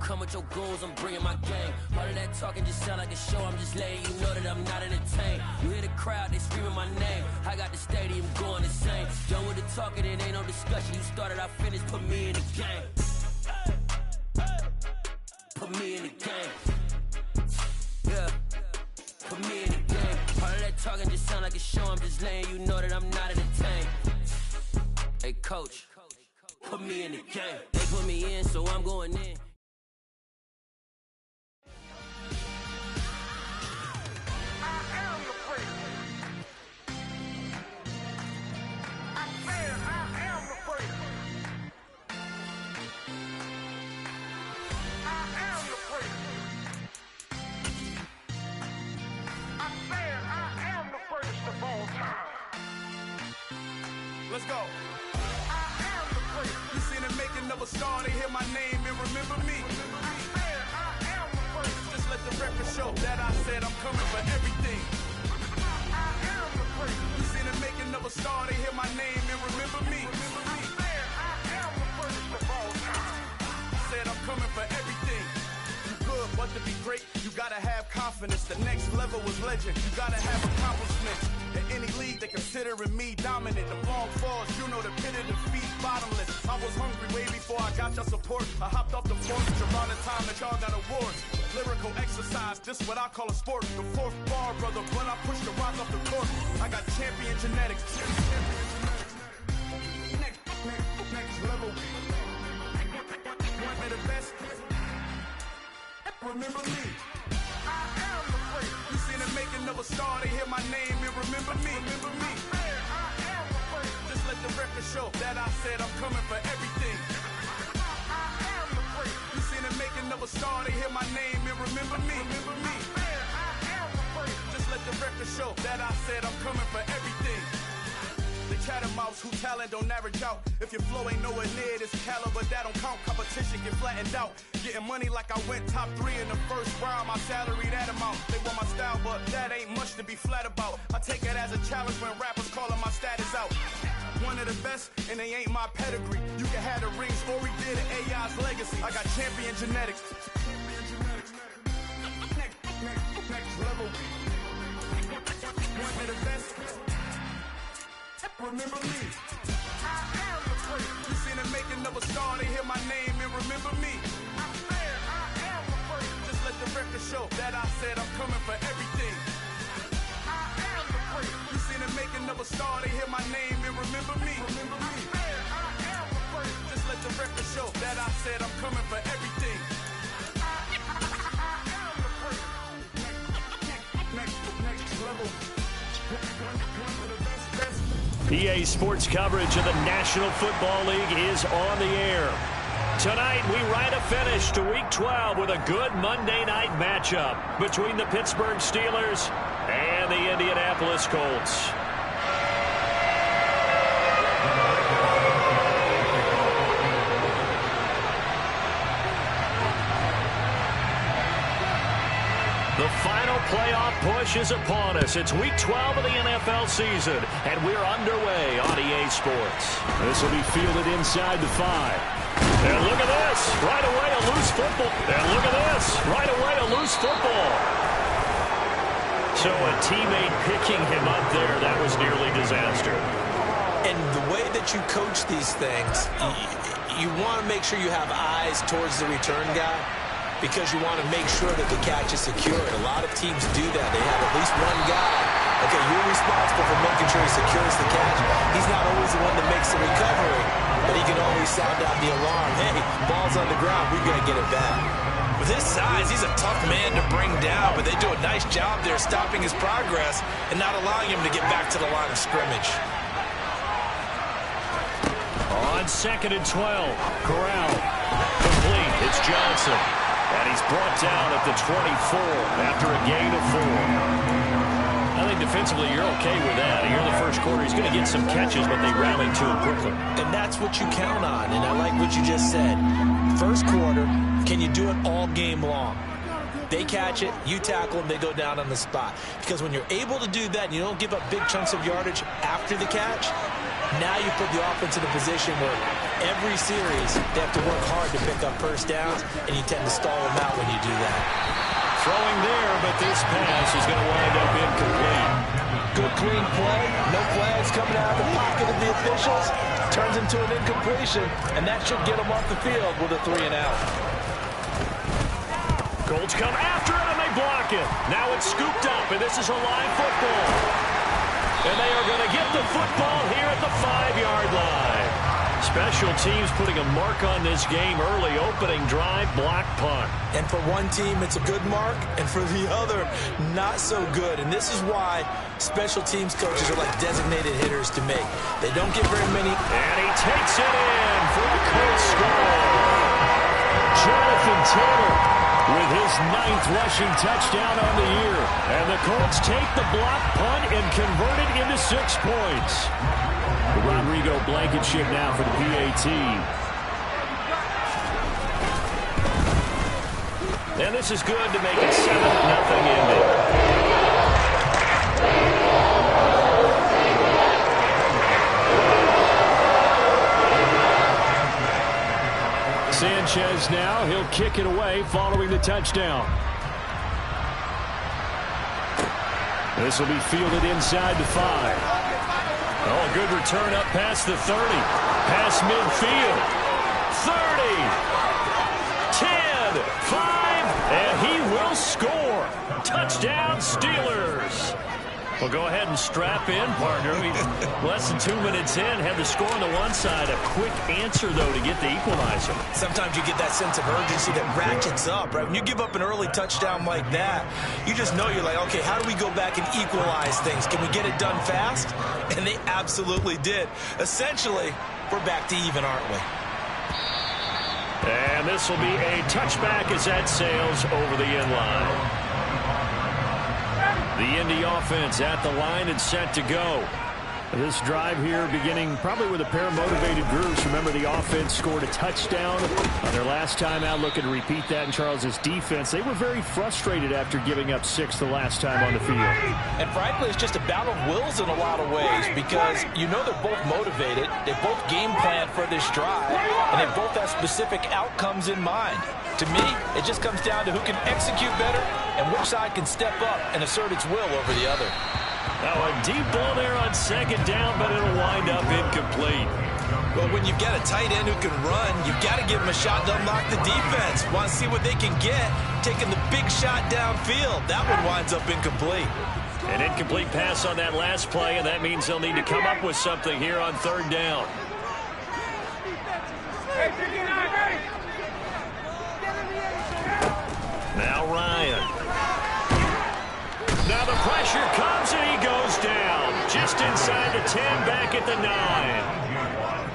come with your goons, I'm bringing my gang. All of that talking just sound like a show, I'm just letting you know that I'm not entertained. You hear the crowd, they screaming my name. I got the stadium going insane. Done with the talking, it ain't no discussion. You started, I finished, put me in the game. Put me in the game. Yeah, put me in the game. All of that talking just sound like a show, I'm just letting you know that I'm not entertained. Hey coach, put me in the game. They put me in, so I'm going in. Let's go. You seen the making of a star, they hear my name and remember me. Just let the record show that I said I'm coming for everything. You seen the making of a star, they hear my name and remember me. Said I'm coming for everything. You good, but to be great, you gotta have confidence. The next level was legend, you gotta have accomplishments. In any league, they considering me dominant. The long falls, you know the pit of defeat, bottomless. I was hungry way before I got your support. I hopped off the porch around the time that y'all got awards. Lyrical exercise, this what I call a sport. The fourth bar, brother, when I push the rock off the court. I got champion genetics. Next level. One of the best. Remember me. You seen the making of a star, they hear my name and remember me. Just let the record show that I said I'm coming for everything. You seen the making of a star, they hear my name and remember me. Just let the record show that I said I'm coming for everything. The catamounts who talent don't average out. If your flow ain't nowhere near this caliber, that don't count. Competition get flattened out. Getting money like I went top 3 in the first round. My salary that amount. They want my style, but that ain't much to be flat about. I take it as a challenge when rappers calling my status out. One of the best, and they ain't my pedigree. You can have the rings, or we did it, AI's legacy. I got champion genetics. Next level. One of the best. Remember me. You seen the making of a star, they hear my name and remember me. Just let the record show that I said I'm coming for everything. You seen the making of a star, they hear my name and remember me. Just let the record show that I said I'm coming for everything. Next level. EA Sports coverage of the National Football League is on the air. Tonight, we write a finish to Week 12 with a good Monday night matchup between the Pittsburgh Steelers and the Indianapolis Colts. The final playoff push is upon us. It's Week 12 of the NFL season, and we're underway on EA Sports. This will be fielded inside the 5. And look at this. Right away, a loose football. And look at this. Right away, a loose football. So a teammate picking him up there, that was nearly disaster. And the way that you coach these things, you want to make sure you have eyes towards the return guy, because you want to make sure that the catch is secured. A lot of teams do that. They have at least one guy. Okay, you're responsible for making sure he secures the catch. He's not always the one that makes the recovery, but he can always sound out the alarm. Hey, ball's on the ground. We've got to get it back. With his size, he's a tough man to bring down, but they do a nice job there stopping his progress and not allowing him to get back to the line of scrimmage. On 2nd and 12, Corral. Complete. It's Johnson. And he's brought down at the 24 after a gain of 4. I think defensively you're okay with that. Here in the first quarter, he's going to get some catches, but they rallied to him quickly. And that's what you count on, and I like what you just said. First quarter, can you do it all game long? They catch it, you tackle them, they go down on the spot. Because when you're able to do that and you don't give up big chunks of yardage after the catch, now you put the offense in a position where every series they have to work hard to pick up first downs, and you tend to stall them out when you do that. Throwing there, but this pass is going to wind up incomplete. Good clean play, no flags coming out of the pocket of the officials. Turns into an incompletion, and that should get them off the field with a 3-and-out. Colts come after it, and they block it. Now it's scooped up, and this is a live football. And they are going to get the football here at the 5-yard line. Special teams putting a mark on this game early. Opening drive, block punt. And for one team, it's a good mark, and for the other, not so good. And this is why special teams coaches are like designated hitters to make. They don't get very many. And he takes it in for the Colts score. Jonathan Taylor with his 9th rushing touchdown on the year. And the Colts take the block punt and convert it into 6 points. Rodrigo Blankenship now for the PAT. And this is good to make it 7-0 ending. Sanchez now, he'll kick it away following the touchdown. This will be fielded inside the 5. Oh, good return up past the 30. Past midfield. 30. 10. 5. And he will score. Touchdown, Steelers. Well, go ahead and strap in, partner. Less than 2 minutes in, had the score on the one side. A quick answer, though, to get the equalizer. Sometimes you get that sense of urgency that ratchets up, right? When you give up an early touchdown like that, you just know you're like, okay, how do we go back and equalize things? Can we get it done fast? And they absolutely did. Essentially, we're back to even, aren't we? And this will be a touchback as that sails over the end line. The Indy offense at the line and set to go. This drive here beginning probably with a pair of motivated groups. Remember, the offense scored a touchdown on their last time out. Looking to repeat that in Charles' defense. They were very frustrated after giving up 6 the last time on the field. And frankly, it's just a battle of wills in a lot of ways, because you know they're both motivated. They both game planned for this drive, and they both have specific outcomes in mind. To me, it just comes down to who can execute better and which side can step up and assert its will over the other. Now a deep ball there on 2nd down, but it'll wind up incomplete. Well, when you've got a tight end who can run, you've got to give him a shot to unlock the defense. Want to see what they can get, taking the big shot downfield. That one winds up incomplete. An incomplete pass on that last play, and that means they'll need to come up with something here on 3rd down. Now Ryan. Now the pressure comes and he goes down. Just inside the 10, back at the 9.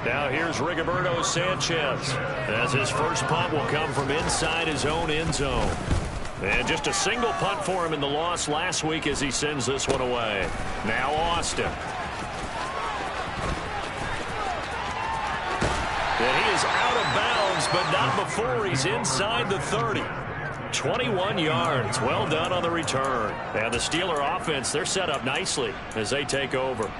Now here's Rigoberto Sanchez, as his first punt will come from inside his own end zone. And just a single punt for him in the loss last week as he sends this one away. Now Austin. And he is out of bounds, but not before he's inside the 30. 21 yards. Well done on the return. And the Steeler offense, they're set up nicely as they take over.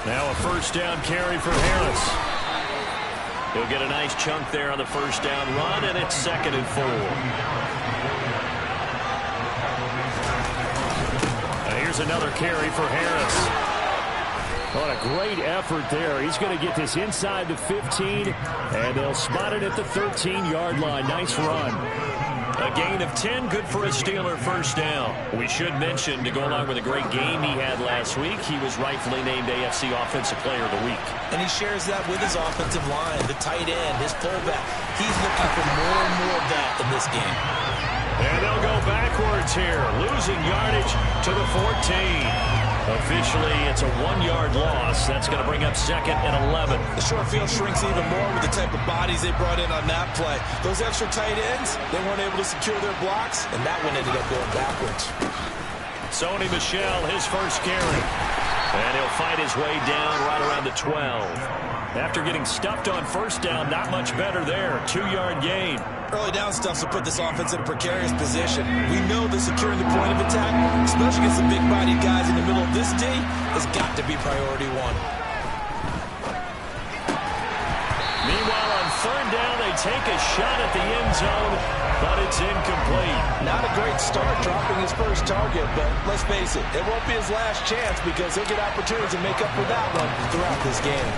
Now a 1st down carry for Harris. He'll get a nice chunk there on the 1st down run, and it's 2nd and 4. Now here's another carry for Harris. What a great effort there. He's going to get this inside the 15, and they'll spot it at the 13-yard line. Nice run. A gain of 10, good for a Steeler 1st down. We should mention, to go along with a great game he had last week, he was rightfully named AFC Offensive Player of the Week. And he shares that with his offensive line, the tight end, his fullback. He's looking for more and more of that in this game. And they'll go backwards here, losing yardage to the 14. Officially, it's a 1-yard loss. That's going to bring up 2nd and 11. The short field shrinks even more with the type of bodies they brought in on that play. Those extra tight ends, they weren't able to secure their blocks, and that one ended up going backwards. Sony Michel, his first carry. And he'll fight his way down right around the 12. After getting stuffed on first down, not much better there. 2-yard gain. Early down stuff will put this offense in a precarious position. We know that securing the point of attack, especially against the big-bodied guys in the middle of this D, has got to be priority one. Meanwhile, on 3rd down, they take a shot at the end zone, but it's incomplete. Not a great start dropping his first target, but let's face it, it won't be his last chance because he'll get opportunities to make up for that one throughout this game.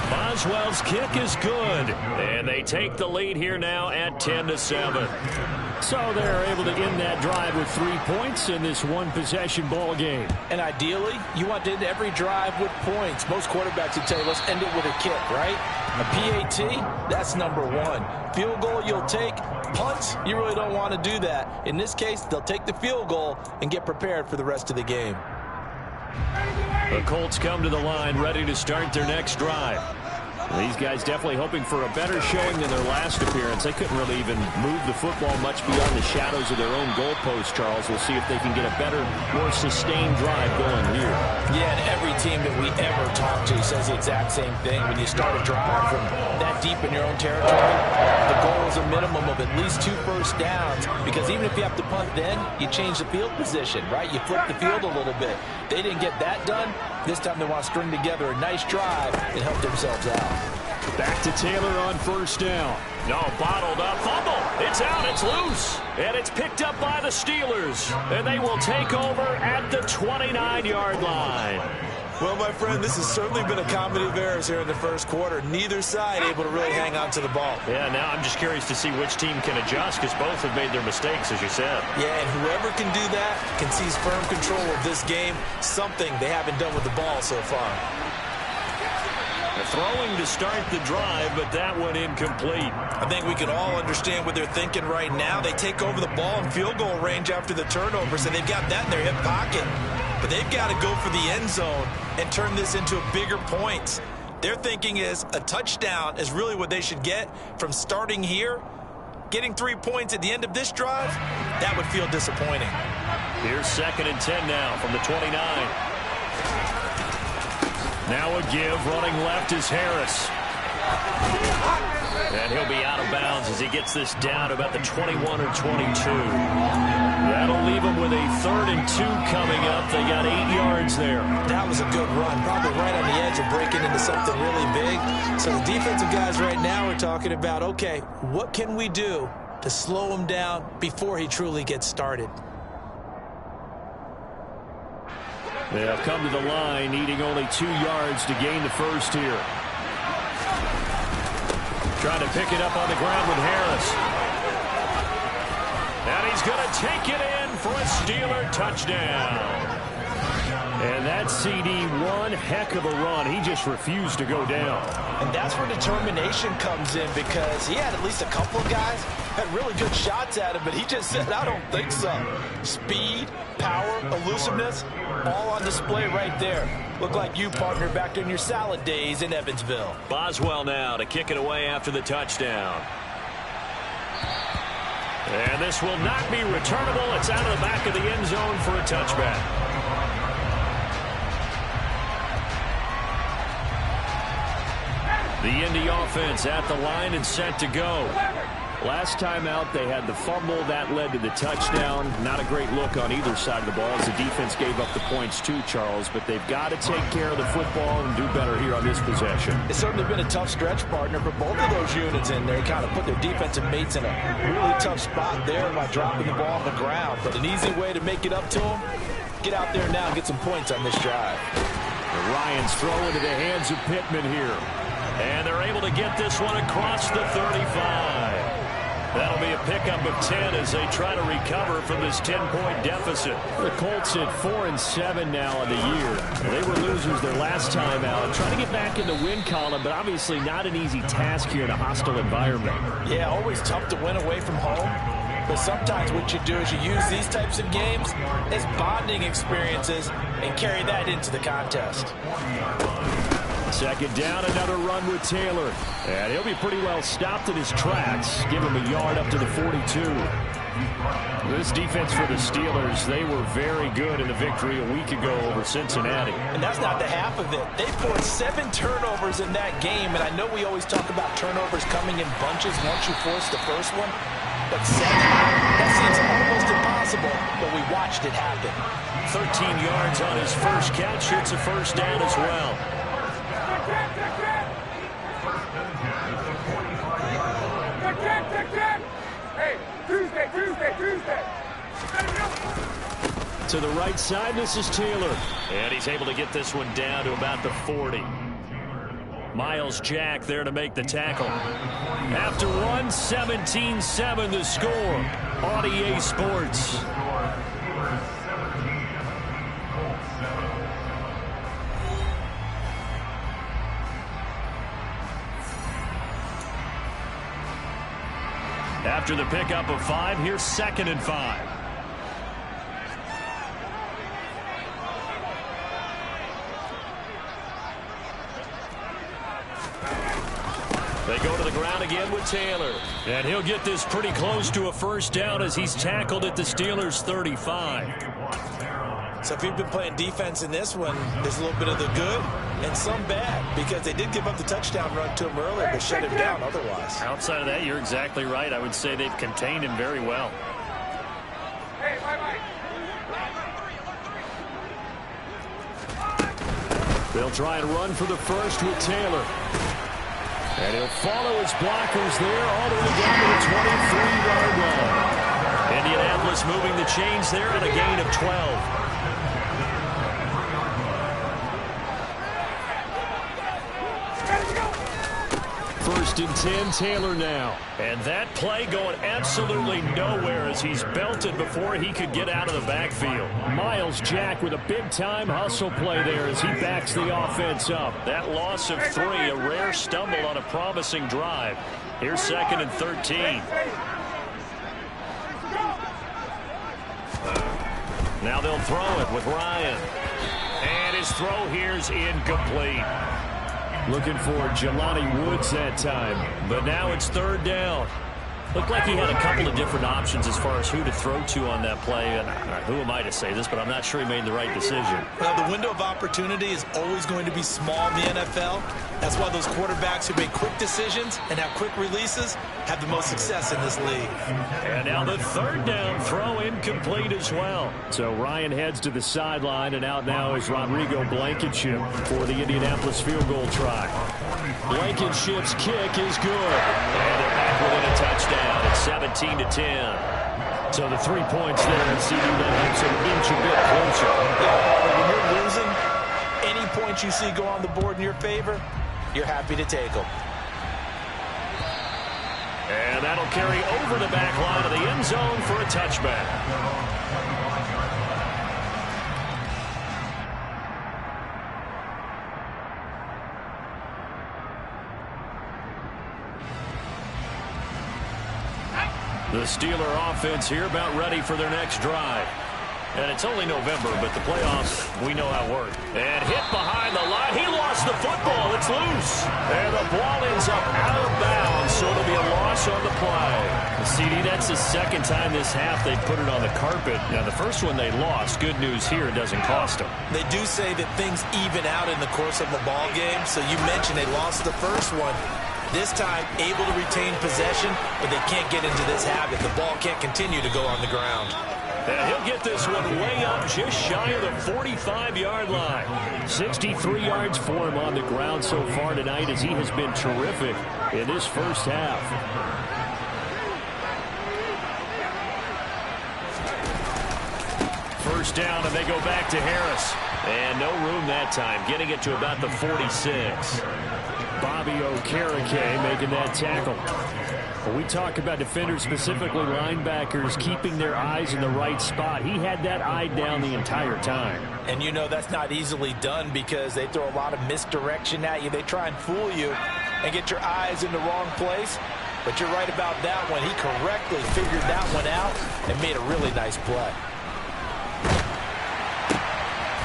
Boswell's kick is good, and they take the lead here now at 10-7. So they're able to end that drive with 3 points in this one-possession ball game. And ideally, you want to end every drive with points. Most quarterbacks would tell you, let's end it with a kick, right? A PAT, that's number 1. Field goal you'll take. Punts, you really don't want to do that. In this case, they'll take the field goal and get prepared for the rest of the game. The Colts come to the line ready to start their next drive. These guys definitely hoping for a better showing than their last appearance. They couldn't really even move the football much beyond the shadows of their own goalpost, Charles. We'll see if they can get a better, more sustained drive going here. Yeah, and every team that we ever talk to says the exact same thing. When you start a drive from that deep in your own territory, the goal is a minimum of at least 2 first downs, because even if you have to punt then, you change the field position, right? You flip the field a little bit. They didn't get that done. This time they want to string together a nice drive and help themselves out. Back to Taylor on first down. No, bottled up. Fumble. It's out. It's loose. And it's picked up by the Steelers. And they will take over at the 29-yard line. Well, my friend, this has certainly been a comedy of errors here in the first quarter. Neither side able to really hang on to the ball. Yeah, now I'm just curious to see which team can adjust, because both have made their mistakes, as you said. Yeah, and whoever can do that can seize firm control of this game, something they haven't done with the ball so far. They're throwing to start the drive, but that one incomplete. I think we can all understand what they're thinking right now. They take over the ball in field goal range after the turnover, so they've got that in their hip pocket. But they've got to go for the end zone and turn this into a bigger points. Their thinking is a touchdown is really what they should get from starting here. Getting 3 points at the end of this drive, that would feel disappointing. Here's 2nd and 10 now from the 29. Now a give, running left is Harris. And he'll be out of bounds as he gets this down about the 21 or 22. That'll leave him with a 3rd and 2 coming up. They got 8 yards there. That was a good run, probably right on the edge of breaking into something really big. So the defensive guys right now are talking about, okay, what can we do to slow him down before he truly gets started? They have come to the line, needing only 2 yards to gain the first here. Trying to pick it up on the ground with Harris. And he's going to take it in for a Steeler touchdown. And that CD, one heck of a run. He just refused to go down. And that's where determination comes in, because he had at least a couple of guys had really good shots at him, but he just said, I don't think so. Speed, power, elusiveness, all on display right there. Look like you, partner, back in your salad days in Evansville. Boswell now to kick it away after the touchdown. And this will not be returnable. It's out of the back of the end zone for a touchback. The Indy offense at the line and set to go. Last time out, they had the fumble. That led to the touchdown. Not a great look on either side of the ball as the defense gave up the points too, Charles. But they've got to take care of the football and do better here on this possession. It's certainly been a tough stretch, partner, for both of those units in there. Kind of put their defensive mates in a really tough spot there by dropping the ball on the ground. But an easy way to make it up to them, get out there now and get some points on this drive. Ryan's throw into the hands of Pittman here. And they're able to get this one across the 35. That'll be a pickup of 10 as they try to recover from this 10-point deficit. The Colts at 4-7 now on the year. They were losers their last time out. Trying to get back in the win column, but obviously not an easy task here in a hostile environment. Yeah, always tough to win away from home. But sometimes what you do is you use these types of games as bonding experiences and carry that into the contest. Second down, another run with Taylor. And he'll be pretty well stopped in his tracks. Give him a yard up to the 42. This defense for the Steelers, they were very good in the victory a week ago over Cincinnati. And that's not the half of it. They forced 7 turnovers in that game, and I know we always talk about turnovers coming in bunches once you force the first one, but 7, that seems almost impossible, but we watched it happen. 13 yards on his first catch. It's a first down as well. Hey, Tuesday. To the right side, this is Taylor. And he's able to get this one down to about the 40. Myles Jack there to make the tackle. After one, 17-7 the score on EA Sports. After the pickup of 5, here's 2nd and 5. They go to the ground again with Taylor. And he'll get this pretty close to a first down as he's tackled at the Steelers' 35. So if you've been playing defense in this one, there's a little bit of the good and some bad, because they did give up the touchdown run to him earlier, but shut him down otherwise. Outside of that, you're exactly right. I would say they've contained him very well. They'll try and run for the first with Taylor. And he'll follow his blockers there all the way down to the 23-yard line. Indianapolis moving the chains there on a gain of 12. First and 10, Taylor now. And that play going absolutely nowhere as he's belted before he could get out of the backfield. Myles Jack with a big-time hustle play there as he backs the offense up. That loss of 3, a rare stumble on a promising drive. Here's 2nd and 13. Now they'll throw it with Ryan. And his throw here's incomplete. Looking for Jelani Woods that time. But now it's 3rd down. Looked like he had a couple of different options as far as who to throw to on that play. And who am I to say this, but I'm not sure he made the right decision. Well, the window of opportunity is always going to be small in the NFL. That's why those quarterbacks who make quick decisions and have quick releases have the most success in this league. And now the 3rd down throw incomplete as well. So Ryan heads to the sideline, and out now is Rodrigo Blankenship for the Indianapolis field goal try. Blankenship's kick is good. And they're back within a touchdown. It's 17-10. So the 3 points there, and CD that makes an inch a bit closer. When you're losing, any points you see go on the board in your favor, you're happy to take them. And that'll carry over the back line of the end zone for a touchback. The Steeler offense here about ready for their next drive. And it's only November, but the playoffs, we know how it works. And hit behind the line. He lost the football. It's loose. And the ball ends up out of bounds, so it'll be a loss on the play. CD, that's the 2nd time this half they put it on the carpet. Now, the first one they lost. Good news here, it doesn't cost them. They do say that things even out in the course of a ball game. So you mentioned they lost the first one. This time, able to retain possession, but they can't get into this habit. The ball can't continue to go on the ground. And he'll get this one way up just shy of the 45-yard line. 63 yards for him on the ground so far tonight as he has been terrific in this first half. First down, and they go back to Harris. And no room that time, getting it to about the 46. Bobby Okereke making that tackle. When we talk about defenders, specifically linebackers, keeping their eyes in the right spot, he had that eye down the entire time. And you know that's not easily done because they throw a lot of misdirection at you. They try and fool you and get your eyes in the wrong place. But you're right about that one. He correctly figured that one out and made a really nice play.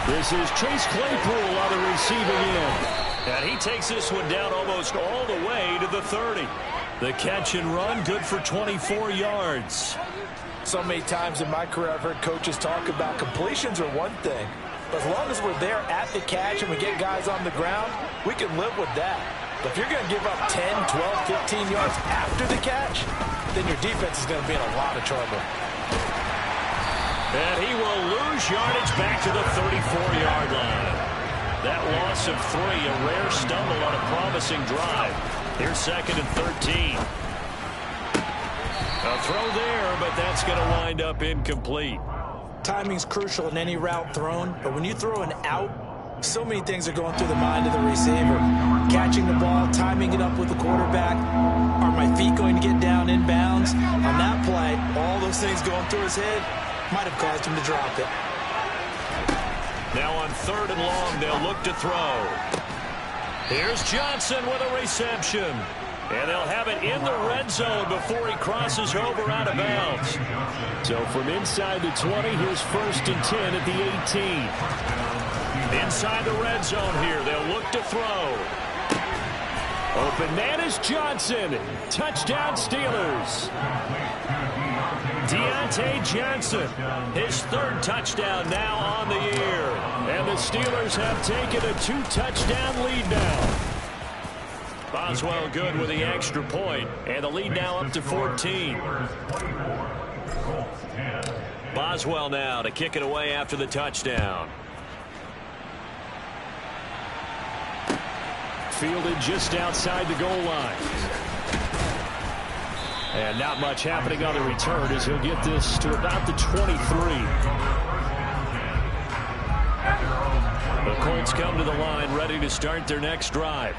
This is Chase Claypool on the receiving end. And he takes this one down almost all the way to the 30. The catch and run, good for 24 yards. So many times in my career I've heard coaches talk about completions are one thing. But as long as we're there at the catch and we get guys on the ground, we can live with that. But if you're going to give up 10, 12, 15 yards after the catch, then your defense is going to be in a lot of trouble. And he will lose yardage back to the 34-yard line. That loss of 3, a rare stumble on a promising drive. Here's 2nd and 13. A throw there, but that's going to wind up incomplete. Timing's crucial in any route thrown, but when you throw an out, so many things are going through the mind of the receiver. Catching the ball, timing it up with the quarterback. Are my feet going to get down in bounds? On that play, all those things going through his head might have caused him to drop it. Now on 3rd and long, they'll look to throw. Here's Johnson with a reception. And they'll have it in the red zone before he crosses over out of bounds. So from inside the 20, here's 1st and 10 at the 18. Inside the red zone here, they'll look to throw. Open man is Johnson. Touchdown Steelers. Deontay Johnson, his 3rd touchdown now on the year. And the Steelers have taken a 2-touchdown lead now. Boswell good with the extra point, and the lead now up to 14. Boswell now to kick it away after the touchdown. Fielded just outside the goal line. And not much happening on the return as he'll get this to about the 23. The Colts come to the line ready to start their next drive.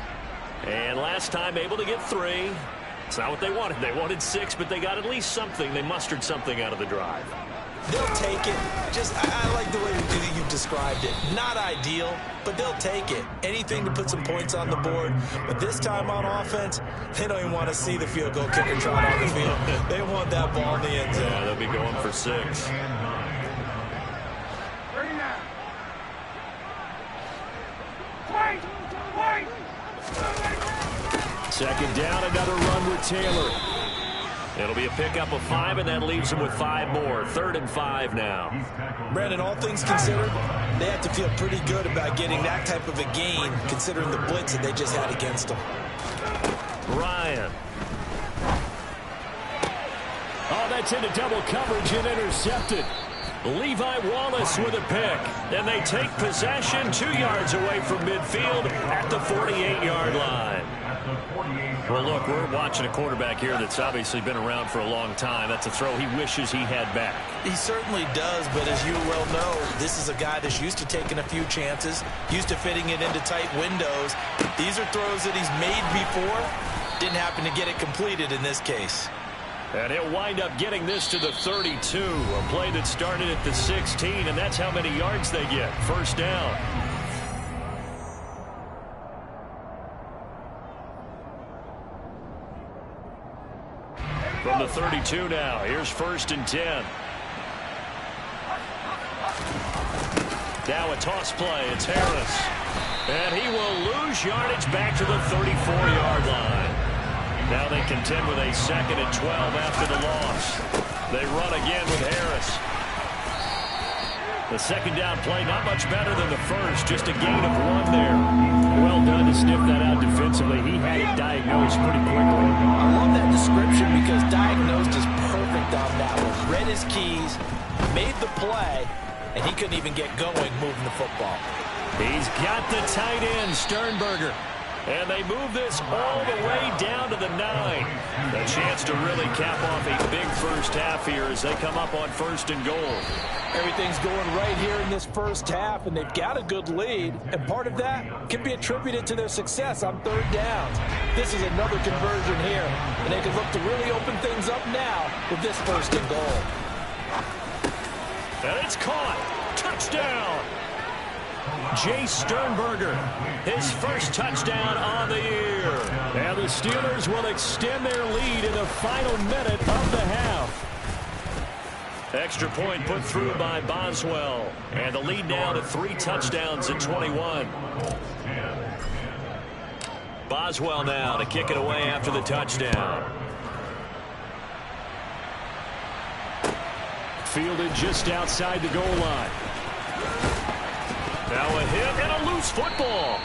And last time able to get 3. It's not what they wanted. They wanted 6, but they got at least something. They mustered something out of the drive. They'll take it. I like the way you described it. Not ideal, but they'll take it. Anything to put some points on the board. But this time on offense, they don't even want to see the field goal kicker trot on the field. They want that ball in the end zone. Yeah, they'll be going for 6. Second down, another run with Taylor. It'll be a pickup of 5, and that leaves them with 5 more. 3rd and 5 now. Brandon, all things considered, they have to feel pretty good about getting that type of a gain, considering the blitz that they just had against them. Ryan. Oh, that's into double coverage and intercepted. Levi Wallace with a pick. And they take possession 2 yards away from midfield at the 48-yard line. Well, look, we're watching a quarterback here that's obviously been around for a long time. That's a throw he wishes he had back. He certainly does, but as you well know, this is a guy that's used to taking a few chances, used to fitting it into tight windows. These are throws that he's made before. Didn't happen to get it completed in this case. And he'll wind up getting this to the 32. A play that started at the 16, and that's how many yards they get. 1st down. From the 32 now, here's 1st and 10. Now a toss play, it's Harris. And he will lose yardage back to the 34-yard line. Now they contend with a 2nd and 12 after the loss. They run again with Harris. The 2nd down play, not much better than the first, just a gain of 1 there. Well done to sniff that out defensively. He had it diagnosed pretty quickly. I love that description because diagnosed is perfect on that one. Read his keys, made the play, and he couldn't even get going moving the football. He's got the tight end, Sternberger. And they move this all the way down to the 9. A chance to really cap off a big first half here as they come up on 1st and goal. Everything's going right here in this first half, and they've got a good lead. And part of that can be attributed to their success on 3rd down. This is another conversion here, and they can look to really open things up now with this 1st and goal. And it's caught. Touchdown. Jay Sternberger, his first touchdown on the year. And the Steelers will extend their lead in the final minute of the half. Extra point put through by Boswell. And the lead now to 3 touchdowns at 21. Boswell now to kick it away after the touchdown. Fielded just outside the goal line. Now a hit and a loose football.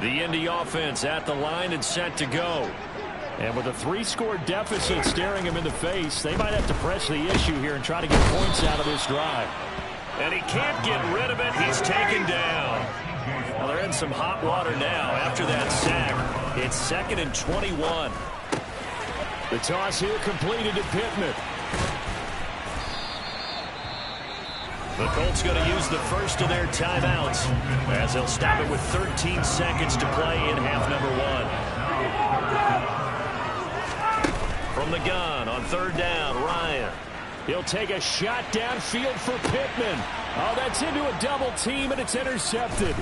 The Indy offense at the line and set to go. And with a 3-score deficit staring him in the face, they might have to press the issue here and try to get points out of this drive. And he can't get rid of it. He's taken down. Well, they're in some hot water now after that sack. It's 2nd and 21. The toss here completed to Pittman. The Colts going to use the first of their timeouts as they'll stop it with 13 seconds to play in half number 1. From the gun on 3rd down, Ryan. He'll take a shot downfield for Pittman. Oh, that's into a double team, and it's intercepted.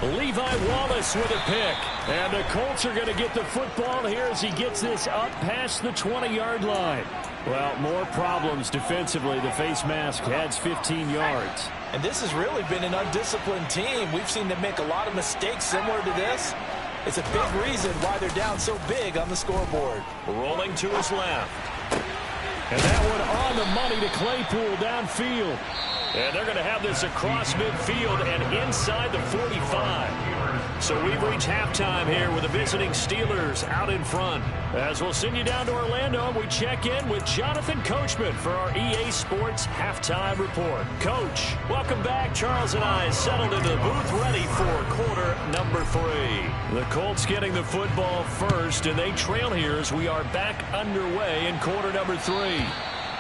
Levi Wallace with a pick. And the Colts are going to get the football here as he gets this up past the 20-yard line. Well, more problems defensively. The face mask adds 15 yards. And this has really been an undisciplined team. We've seen them make a lot of mistakes similar to this. It's a big reason why they're down so big on the scoreboard. Rolling to his left. And that one on the money to Claypool downfield. And they're going to have this across midfield and inside the 45. So we've reached halftime here with the visiting Steelers out in front. As we'll send you down to Orlando, we check in with Jonathan Coachman for our EA Sports Halftime Report. Coach, welcome back. Charles and I settled into the booth ready for quarter number 3. The Colts getting the football first, and they trail here as we are back underway in quarter number 3.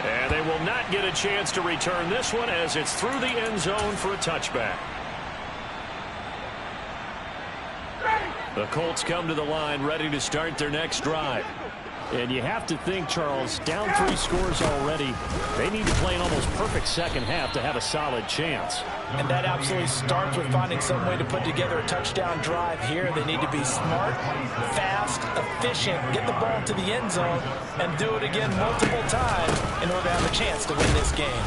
And they will not get a chance to return this one as it's through the end zone for a touchback. The Colts come to the line ready to start their next drive. And you have to think, Charles, down 3 scores already. They need to play an almost perfect second half to have a solid chance. And that absolutely starts with finding some way to put together a touchdown drive here. They need to be smart, fast, efficient, get the ball to the end zone, and do it again multiple times in order to have a chance to win this game.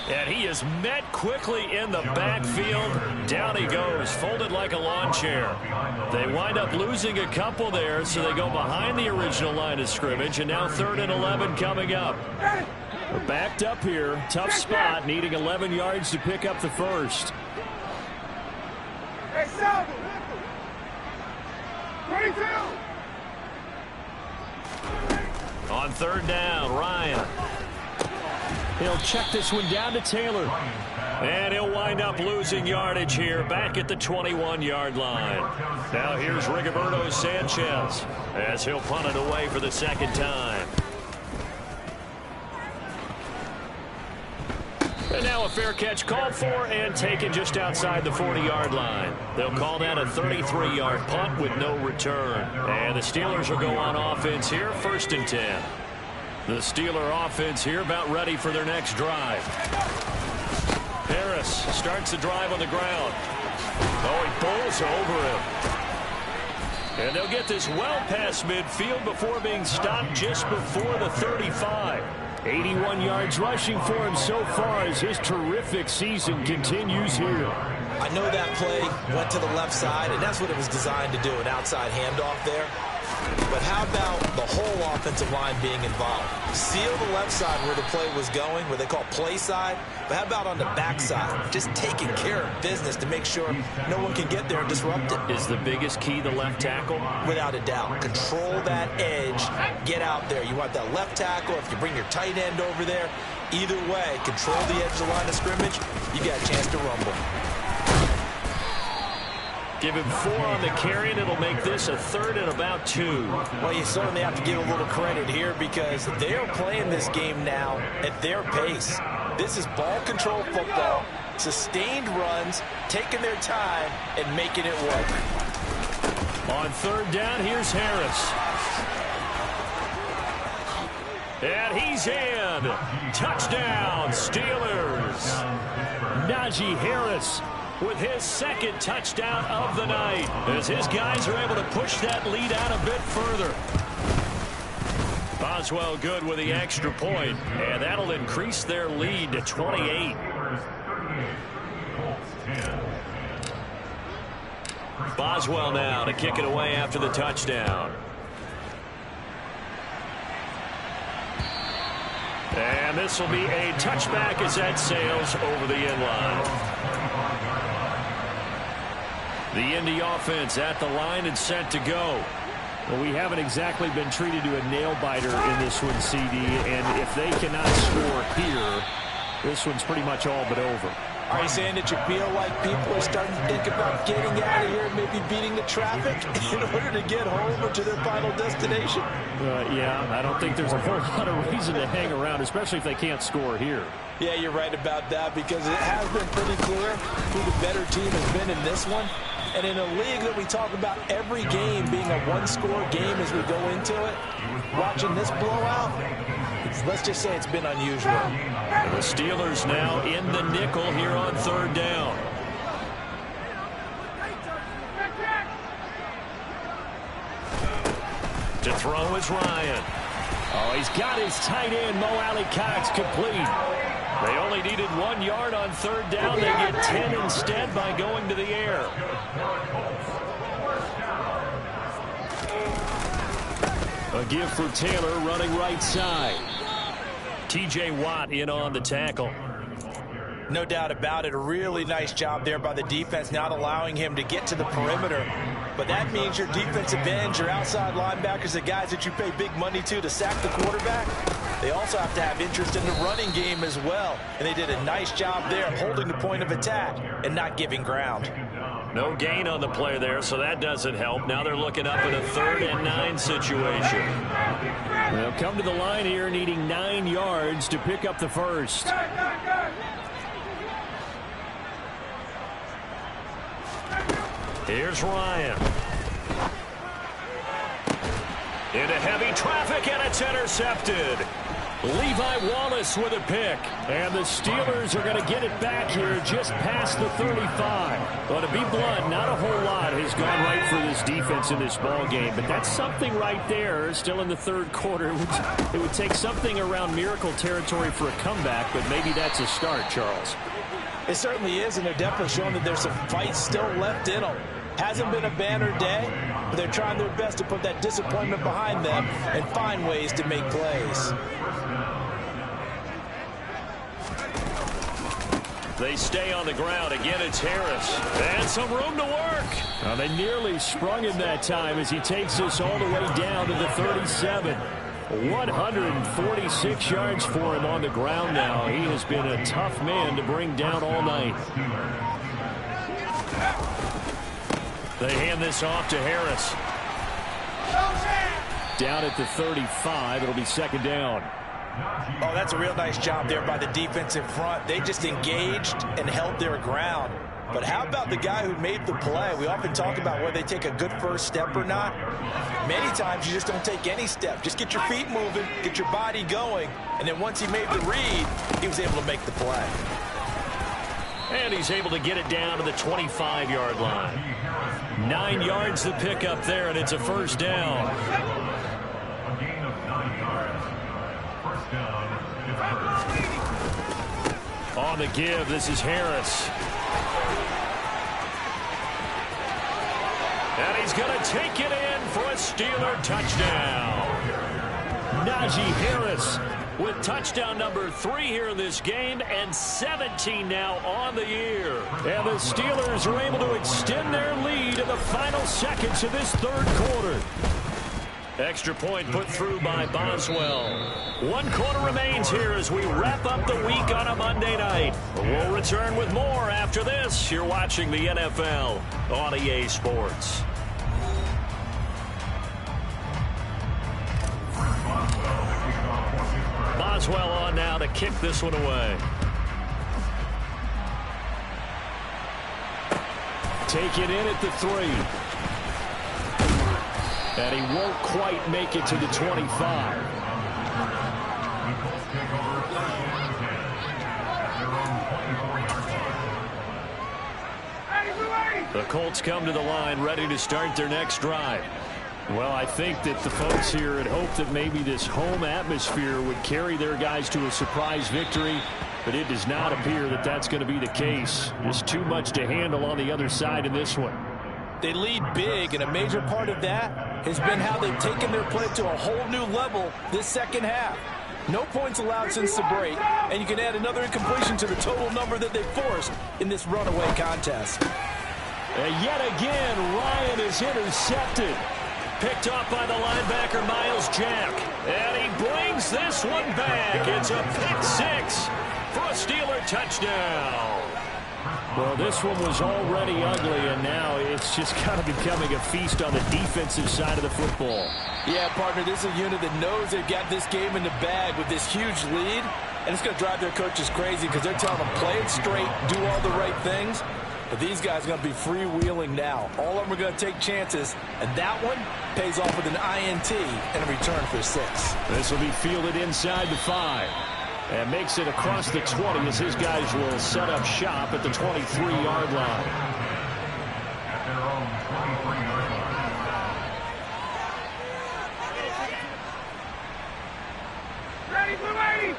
And he is met quickly in the backfield. Down he goes, folded like a lawn chair. They wind up losing a couple there, so they go behind the original line of scrimmage, and now 3rd and 11 coming up. We're backed up here. Tough spot, needing 11 yards to pick up the first. Hey, Salvo! 22! On 3rd down, Ryan. He'll check this one down to Taylor. And he'll wind up losing yardage here back at the 21-yard line. Now here's Rigoberto Sanchez as he'll punt it away for the 2nd time. And now a fair catch called for and taken just outside the 40-yard line. They'll call that a 33-yard punt with no return. And the Steelers will go on offense here, 1st and 10. The Steeler offense here about ready for their next drive. Harris starts the drive on the ground. Oh, he bowls over him. And they'll get this well past midfield before being stopped just before the 35. 81 yards rushing for him so far as his terrific season continues here. I know that play went to the left side, and that's what it was designed to do, an outside handoff there. But how about the whole offensive line being involved? Seal the left side where the play was going, where they call play side. But how about on the back side? Just taking care of business to make sure no one can get there and disrupt it. Is the biggest key the left tackle? Without a doubt. Control that edge. Get out there. You want that left tackle. If you bring your tight end over there, either way, control the edge of the line of scrimmage, you got a chance to rumble. Give him 4 on the carry, and it'll make this a 3rd and about 2. Well, you certainly have to give a little credit here because they're playing this game now at their pace. This is ball control football, sustained runs, taking their time, and making it work. On 3rd down, here's Harris. And he's in. Touchdown, Steelers. Najee Harris with his second touchdown of the night, as his guys are able to push that lead out a bit further. Boswell good with the extra point, and that'll increase their lead to 28. Boswell now to kick it away after the touchdown. And this will be a touchback as that sails over the end line. The Indy offense at the line and set to go. Well, we haven't exactly been treated to a nail-biter in this one, CD, and if they cannot score here, this one's pretty much all but over. Are you saying that you feel like people are starting to think about getting out of here and maybe beating the traffic in order to get home or to their final destination? Yeah, I don't think there's a whole lot of reason to hang around, especially if they can't score here. Yeah, you're right about that, because it has been pretty clear who the better team has been in this one. And in a league that we talk about every game being a one-score game as we go into it, watching this blowout, let's just say it's been unusual. And the Steelers now in the nickel here on third down. To throw is Ryan. Oh, he's got his tight end, Mo Alley-Cox, complete. They only needed 1 yard on third down. They get 10 instead by going to the air. A give for Taylor running right side. T.J. Watt in on the tackle. No doubt about it. A really nice job there by the defense, not allowing him to get to the perimeter. But that means your defensive ends, your outside linebackers, the guys that you pay big money to sack the quarterback, they also have to have interest in the running game as well. And they did a nice job there of holding the point of attack and not giving ground. No gain on the play there, so that doesn't help. Now they're looking up in a 3rd and 9 situation. They'll come to the line here needing 9 yards to pick up the first. Here's Ryan. Into heavy traffic, and it's intercepted. Levi Wallace with a pick. And the Steelers are going to get it back here just past the 35. But to be blunt, not a whole lot has gone right for this defense in this ball game. But that's something right there. Still in the 3rd quarter. It would take something around miracle territory for a comeback, but maybe that's a start, Charles. It certainly is, and they're definitely showing that there's some fight still left in them. Hasn't been a banner day, but they're trying their best to put that disappointment behind them and find ways to make plays. They stay on the ground. Again, it's Harris. And some room to work. Well, they nearly sprung him that time as he takes us all the way down to the 37. 146 yards for him on the ground now. He has been a tough man to bring down all night. They hand this off to Harris. Down at the 35. It'll be 2nd down. Oh, that's a real nice job there by the defensive front. They just engaged and held their ground. But how about the guy who made the play? We often talk about whether they take a good first step or not. Many times you just don't take any step. Just get your feet moving, get your body going, and then once he made the read, he was able to make the play. And he's able to get it down to the 25-yard line. 9 yards to pick up there, and it's a 1st down. On the give, this is Harris. And he's going to take it in for a Steeler touchdown. Najee Harris with touchdown number 3 here in this game, and 17 now on the year. And the Steelers are able to extend their lead in the final seconds of this 3rd quarter. Extra point put through by Boswell. 1 quarter remains here as we wrap up the week on a Monday night. We'll return with more after this. You're watching the NFL on EA Sports. Boswell on now to kick this one away. Take it in at the 3. And he won't quite make it to the 25. The Colts come to the line ready to start their next drive. Well, I think that the folks here had hoped that maybe this home atmosphere would carry their guys to a surprise victory, but it does not appear that that's going to be the case. Just too much to handle on the other side in this one. They lead big, and a major part of that has been how they've taken their play to a whole new level this second half. No points allowed since the break, and you can add another incompletion to the total number that they forced in this runaway contest. And yet again, Ryan is intercepted. Picked off by the linebacker, Myles Jack. And he brings this one back. It's a pick six for a Steeler touchdown. Well, this one was already ugly, and now it's just kind of becoming a feast on the defensive side of the football. Yeah, partner, this is a unit that knows they've got this game in the bag with this huge lead, and it's going to drive their coaches crazy because they're telling them play it straight, do all the right things. But these guys are going to be freewheeling now. All of them are going to take chances, and that one pays off with an INT and a return for 6. This will be fielded inside the 5. And makes it across the 20 as his guys will set up shop at the 23-yard line.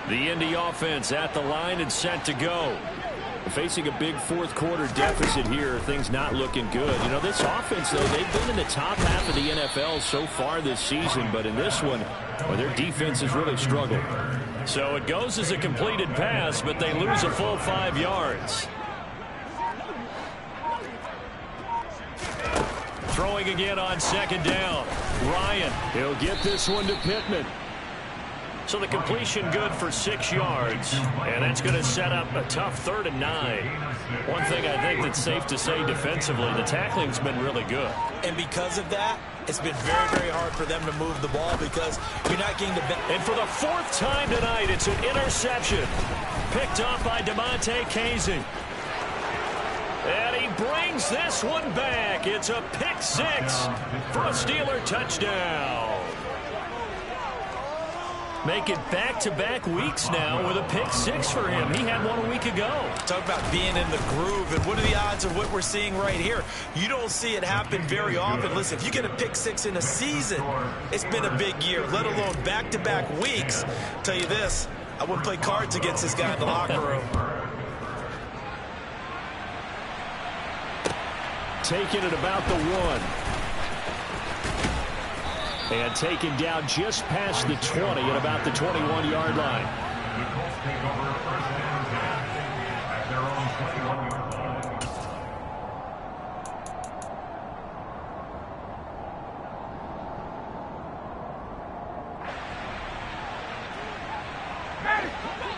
The Indy offense at the line and set to go. Facing a big fourth-quarter deficit here, things not looking good. You know, this offense, though, they've been in the top half of the NFL so far this season, but in this one, well, their defense has really struggled. So it goes as a completed pass, but they lose a full 5 yards. Throwing again on second down. Ryan, he'll get this one to Pittman. So the completion good for 6 yards, and that's going to set up a tough 3rd and 9. One thing I think that's safe to say defensively, the tackling's been really good. And because of that, it's been very, very hard for them to move the ball because you're not getting the... And for the 4th time tonight, it's an interception. Picked off by DeMonte Casey. And he brings this one back. It's a pick 6 for a Steeler touchdown. Make it back-to-back weeks now with a pick 6 for him. He had one a week ago. Talk about being in the groove, and what are the odds of what we're seeing right here? You don't see it happen very often. Listen, if you get a pick 6 in a season, it's been a big year, let alone back-to-back weeks. Tell you this, I wouldn't play cards against this guy in the locker room. Taking it about the 1. And taken down just past the 20 at about the 21-yard line.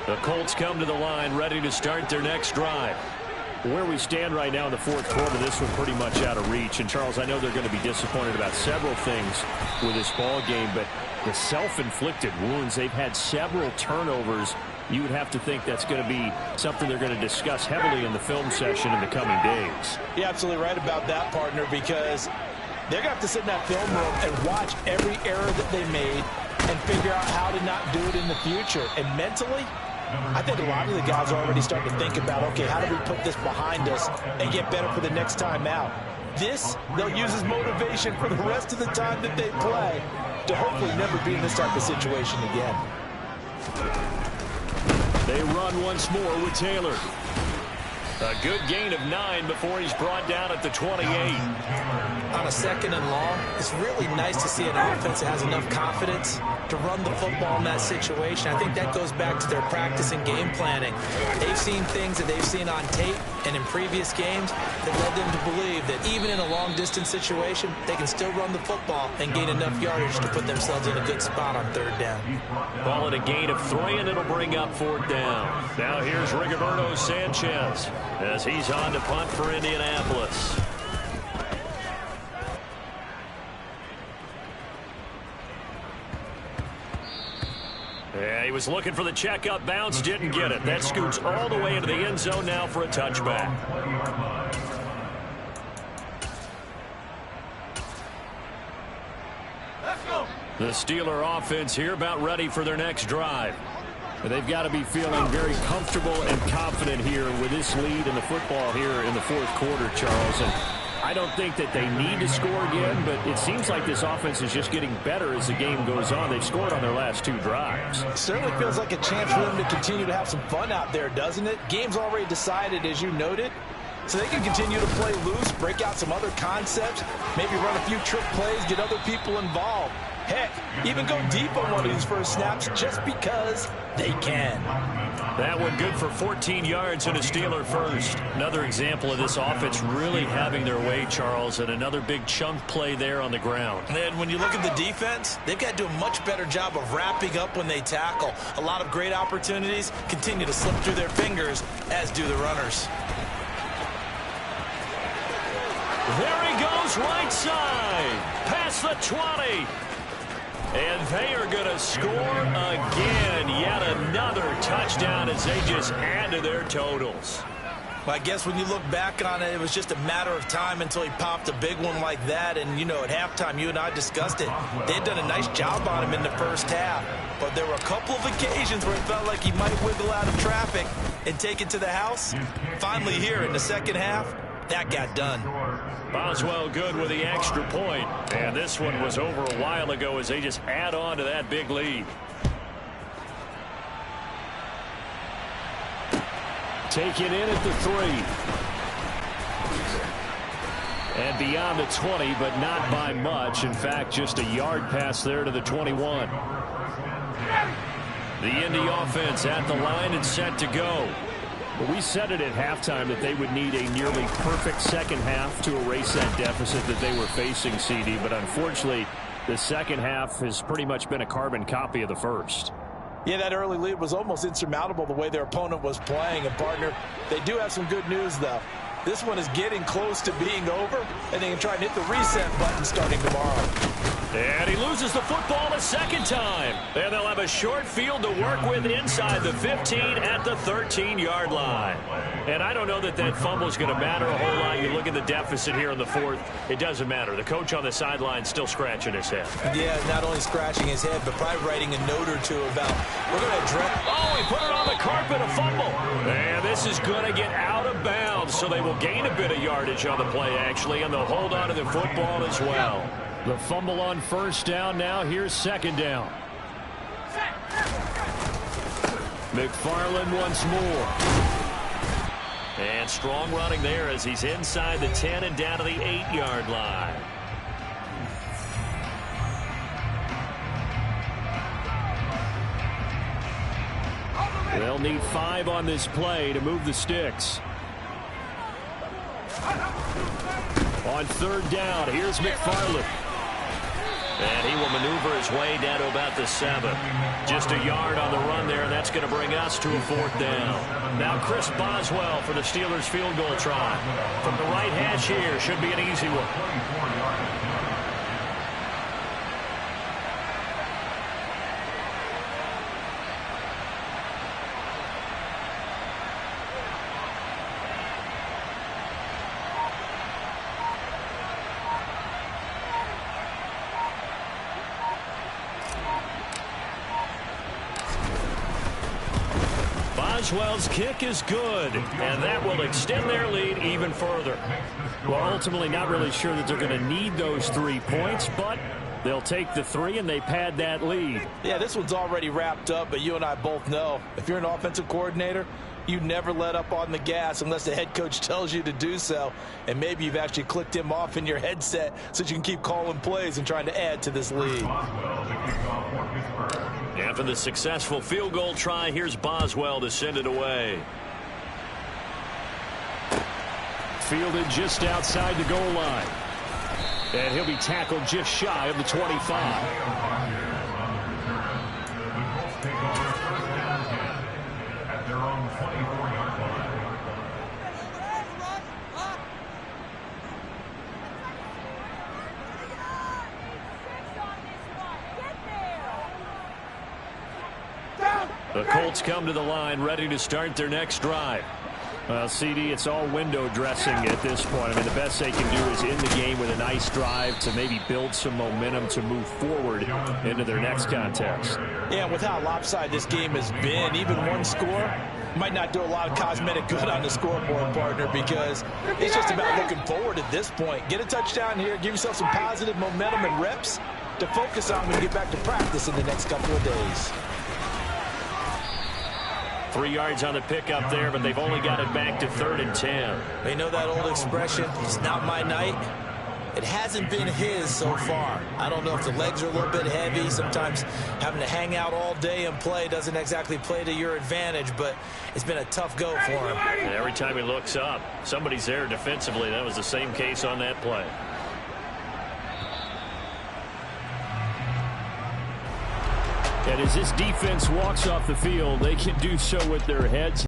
The Colts come to the line ready to start their next drive. Where we stand right now in the fourth quarter, this one pretty much out of reach. And, Charles, I know they're going to be disappointed about several things with this ball game, but the self-inflicted wounds, they've had several turnovers. You would have to think that's going to be something they're going to discuss heavily in the film session in the coming days. You're absolutely right about that, partner, because they're going to have to sit in that film room and watch every error that they made and figure out how to not do it in the future. And mentally, I think a lot of the guys are already starting to think about, okay, how do we put this behind us and get better for the next time out? This, they'll use as motivation for the rest of the time that they play to hopefully never be in this type of situation again. They run once more with Taylor. A good gain of 9 before he's brought down at the 28. On a 2nd and long, it's really nice to see an offense that has enough confidence to run the football in that situation. I think that goes back to their practice and game planning. They've seen things that they've seen on tape and in previous games that led them to believe that even in a long-distance situation, they can still run the football and gain enough yardage to put themselves in a good spot on 3rd down. Ball at a gain of 3, and it'll bring up 4th down. Now here's Rigoberto Sanchez as he's on to punt for Indianapolis. Yeah, he was looking for the checkup bounce, didn't get it. That scoots all the way into the end zone now for a touchback. The Steeler offense here about ready for their next drive. They've got to be feeling very comfortable and confident here with this lead in the football here in the fourth quarter, Charles. And I don't think that they need to score again, but it seems like this offense is just getting better as the game goes on. They've scored on their last 2 drives. It certainly feels like a chance for them to continue to have some fun out there, doesn't it? Game's already decided, as you noted. So they can continue to play loose, break out some other concepts, maybe run a few trick plays, get other people involved. Heck, even go deep on one of these first snaps just because they can. That one good for 14 yards and a Steeler first. Another example of this offense really having their way, Charles, and another big chunk play there on the ground. And when you look at the defense, they've got to do a much better job of wrapping up when they tackle. A lot of great opportunities continue to slip through their fingers, as do the runners. There he goes, right side. Past the 20. And they are going to score again. Yet another touchdown as they just add to their totals. Well, I guess when you look back on it, it was just a matter of time until he popped a big one like that. And, you know, at halftime, you and I discussed it. They had done a nice job on him in the first half. But there were a couple of occasions where it felt like he might wiggle out of traffic and take it to the house. Finally here in the second half, that got done. Boswell good with the extra point. And this one was over a while ago as they just add on to that big lead. Taken in at the 3. And beyond the 20, but not by much. In fact, just a yard pass there to the 21. The Indy offense at the line and set to go. Well, we said it at halftime that they would need a nearly perfect second half to erase that deficit that they were facing, CD. But unfortunately, the second half has pretty much been a carbon copy of the first. Yeah, that early lead was almost insurmountable the way their opponent was playing. And, partner, they do have some good news, though. This one is getting close to being over, and they can try and hit the reset button starting tomorrow. And he loses the football a second time. And they'll have a short field to work with inside the 15 at the 13-yard line. And I don't know that that fumble is going to matter a whole lot. You look at the deficit here in the fourth, it doesn't matter. The coach on the sideline still scratching his head. Yeah, not only scratching his head, but probably writing a note or two about, we're going to address. Oh, he put it on the carpet, a fumble. And this is going to get out of bounds, so they will gain a bit of yardage on the play, actually, and they'll hold on to the football as well. The fumble on first down now. Here's second down. McFarland once more. And strong running there as he's inside the 10 and down to the 8-yard line. They'll need 5 on this play to move the sticks. On third down, here's McFarland. And he will maneuver his way down to about the 7. Just a yard on the run there, and that's going to bring us to a fourth down. Now Chris Boswell for the Steelers field goal try. From the right hash here, should be an easy one. Boswell's kick is good, and that will extend their lead even further. Well, ultimately not really sure that they're going to need those 3 points, but they'll take the 3 and they pad that lead. Yeah, this one's already wrapped up, but you and I both know if you're an offensive coordinator, you never let up on the gas unless the head coach tells you to do so. And maybe you've actually clicked him off in your headset so that you can keep calling plays and trying to add to this lead. After the successful field goal try, here's Boswell to send it away. Fielded just outside the goal line. And he'll be tackled just shy of the 25. The Colts come to the line ready to start their next drive. Well, CD, it's all window dressing at this point. I mean, the best they can do is in the game with a nice drive to maybe build some momentum to move forward into their next contest. Yeah, and with how lopsided this game has been, even one score might not do a lot of cosmetic good on the scoreboard, partner, because it's just about looking forward at this point. Get a touchdown here, give yourself some positive momentum and reps to focus on when you get back to practice in the next couple of days. 3 yards on the pickup there, but they've only got it back to 3rd and 10. They know that old expression, it's not my night. It hasn't been his so far. I don't know if the legs are a little bit heavy. Sometimes having to hang out all day and play doesn't exactly play to your advantage, but it's been a tough go for him. And every time he looks up, somebody's there defensively. That was the same case on that play. And as this defense walks off the field, they can do so with their heads